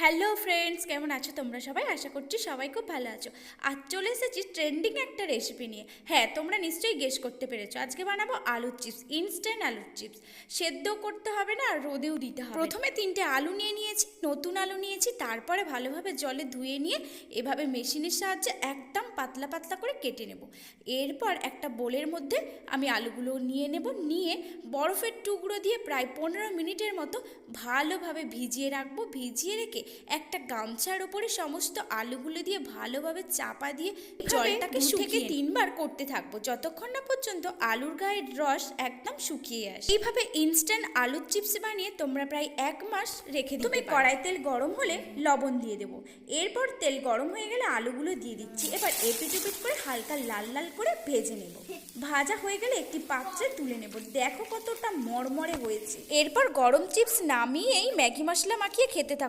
Hello friends, কেমন আছো তোমরা সবাই? আশা করছি সবাই খুব ভালো আছো। আজ চলে এসেছি ট্রেন্ডিং একটা রেসিপি নিয়ে। হ্যাঁ, তোমরা নিশ্চয়ই গেস করতে পেরেছো, আজকে বানাবো আলুর চিপস, ইনস্ট্যান্ট আলুর চিপস। সেদ্ধ করতে হবে না, আর রোদেও দিতে হবে। প্রথমে 3টে আলু নিয়ে নিয়েছি, নতুন আলু নিয়েছি। তারপরে ভালোভাবে জলে ধুয়ে নিয়ে এভাবে মেশিনের সাহায্যে একদম পাতলা পাতলা করে কেটে নেব। এরপর একটা বোলের মধ্যে আমি আলুগুলো নিয়ে নেব, নিয়ে বরফের টুকরো দিয়ে প্রায় 15 মিনিটের মতো ভালোভাবে ভিজিয়ে রাখবো। ভিজিয়ে রেখে একটা গামছার উপরে সমস্ত আলুগুলো দিয়ে ভালোভাবে চাপা দিয়ে জলটাকে 2 থেকে 3 বার করতে থাকবো, যতক্ষণ না পর্যন্ত আলুর গায়ের রস একদম শুকিয়ে আসে। এইভাবে ইনস্ট্যান্ট আলুর চিপস বানিয়ে তোমরা প্রায় 1 মাস রেখে দিতে পারো। কড়াই তেল গরম হলে লবণ দিয়ে দেবো। এরপর তেল গরম হয়ে গেলে আলুগুলো দিয়ে দিচ্ছি। এবার এপিট ওপিট করে হালকা লাল লাল করে ভেজে নেব। ভাজা হয়ে গেলে একটি পাত্রে তুলে নেব। দেখো কতটা মরমরে হয়েছে। এরপর গরম চিপস নামিয়েই ম্যাগি মশলা মাখিয়ে খেতে থাকো।